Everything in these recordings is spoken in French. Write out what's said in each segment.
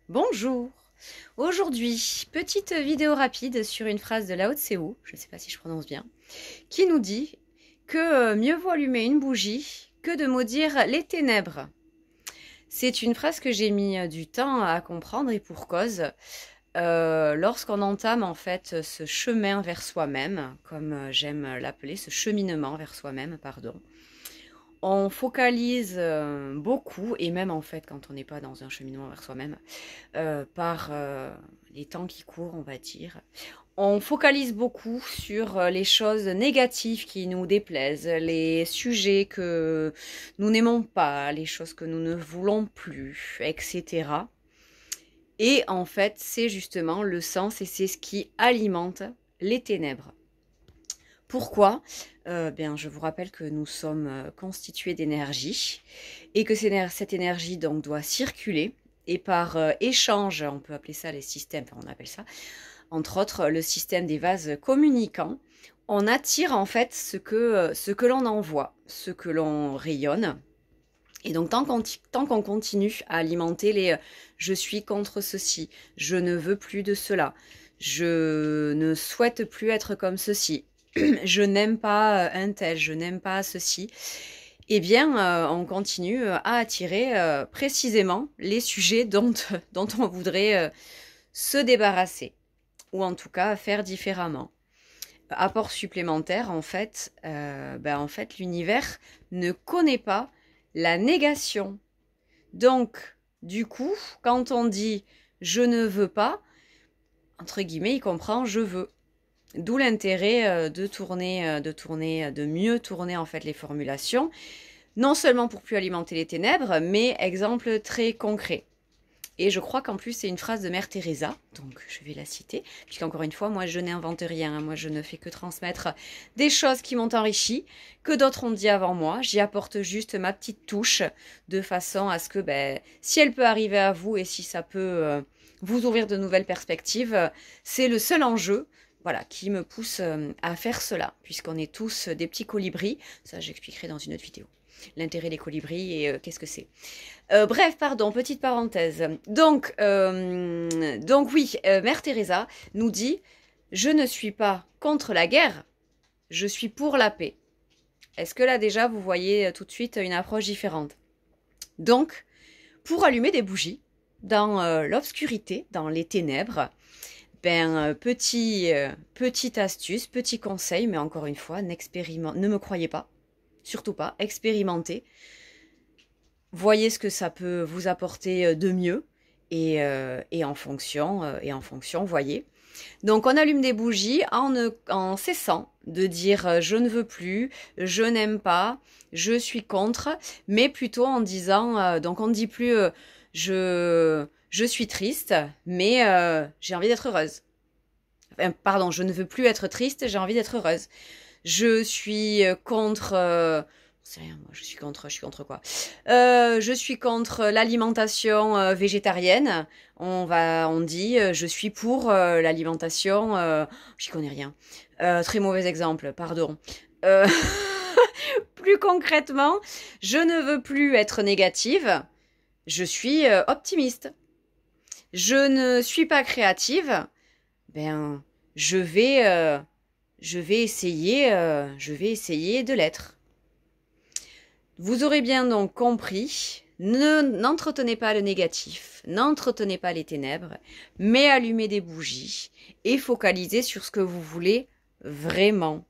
Bonjour. Aujourd'hui, petite vidéo rapide sur une phrase de Lao Tse-ou, je ne sais pas si je prononce bien, qui nous dit que mieux vaut allumer une bougie que de maudire les ténèbres. C'est une phrase que j'ai mis du temps à comprendre et pour cause. Lorsqu'on entame en fait ce chemin vers soi-même, comme j'aime l'appeler, ce cheminement vers soi-même, pardon, on focalise beaucoup, et même en fait quand on n'est pas dans un cheminement vers soi-même, par les temps qui courent, on va dire. On focalise beaucoup sur les choses négatives qui nous déplaisent, les sujets que nous n'aimons pas, les choses que nous ne voulons plus, etc. Et en fait, c'est justement le sens et c'est ce qui alimente les ténèbres. Pourquoi? Je vous rappelle que nous sommes constitués d'énergie et que cette énergie donc doit circuler et par échange, on peut appeler ça les systèmes, enfin on appelle ça, entre autres le système des vases communicants, on attire en fait ce que l'on envoie, ce que l'on rayonne. Et donc tant qu'on continue à alimenter les je suis contre ceci, je ne veux plus de cela, je ne souhaite plus être comme ceci, je n'aime pas un tel, je n'aime pas ceci, eh bien, on continue à attirer précisément les sujets dont on voudrait se débarrasser, ou en tout cas faire différemment. Apport supplémentaire, en fait, l'univers ne connaît pas la négation. Donc, du coup, quand on dit « je ne veux pas », entre guillemets, il comprend « je veux ». D'où l'intérêt de mieux tourner en fait les formulations, non seulement pour plus alimenter les ténèbres, mais exemple très concret. Et je crois qu'en plus c'est une phrase de Mère Teresa, donc je vais la citer, puisqu'encore une fois, moi je n'invente rien, hein, moi je ne fais que transmettre des choses qui m'ont enrichi, que d'autres ont dit avant moi, j'y apporte juste ma petite touche, de façon à ce que, si elle peut arriver à vous et si ça peut vous ouvrir de nouvelles perspectives, c'est le seul enjeu. Voilà, qui me pousse à faire cela, puisqu'on est tous des petits colibris. Ça, j'expliquerai dans une autre vidéo. L'intérêt des colibris et qu'est-ce que c'est. Bref, pardon, petite parenthèse. Donc oui, Mère Teresa nous dit « Je ne suis pas contre la guerre, je suis pour la paix ». Est-ce que là, déjà, vous voyez tout de suite une approche différente? Donc, pour allumer des bougies dans l'obscurité, dans les ténèbres, petite astuce, petit conseil, mais encore une fois, ne me croyez pas, surtout pas, expérimentez. Voyez ce que ça peut vous apporter de mieux et en fonction, voyez. Donc on allume des bougies en cessant de dire je ne veux plus, je n'aime pas, je suis contre, mais plutôt en disant, donc on ne dit plus je suis triste, mais j'ai envie d'être heureuse. Enfin, pardon, je ne veux plus être triste, j'ai envie d'être heureuse. Je suis contre... c'est rien, moi, je suis contre quoi? Je suis contre l'alimentation végétarienne. On dit, je suis pour l'alimentation... j'y connais rien. Très mauvais exemple, pardon. Plus concrètement, je ne veux plus être négative. Je suis optimiste. Je ne suis pas créative. Je vais essayer de l'être. Vous aurez bien donc compris, n'entretenez pas le négatif, n'entretenez pas les ténèbres, mais allumez des bougies et focalisez sur ce que vous voulez vraiment.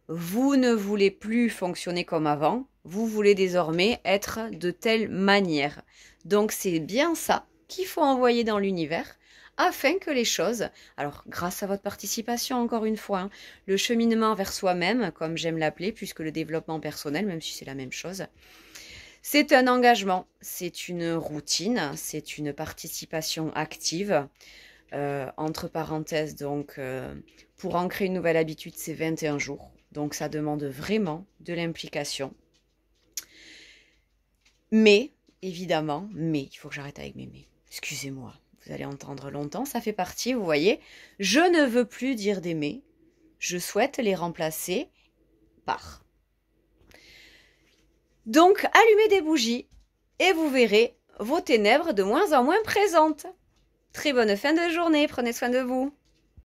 Vous ne voulez plus fonctionner comme avant, vous voulez désormais être de telle manière. Donc c'est bien ça qu'il faut envoyer dans l'univers afin que les choses, alors grâce à votre participation encore une fois, hein, le cheminement vers soi-même, comme j'aime l'appeler, puisque le développement personnel, même si c'est la même chose, c'est un engagement, c'est une routine, c'est une participation active, entre parenthèses, donc pour ancrer une nouvelle habitude, c'est 21 jours. Donc ça demande vraiment de l'implication. Mais, évidemment, il faut que j'arrête avec mes mais. Excusez-moi, vous allez entendre longtemps, ça fait partie, vous voyez. Je ne veux plus dire des mais. Je souhaite les remplacer par. Donc, allumez des bougies et vous verrez vos ténèbres de moins en moins présentes. Très bonne fin de journée, prenez soin de vous.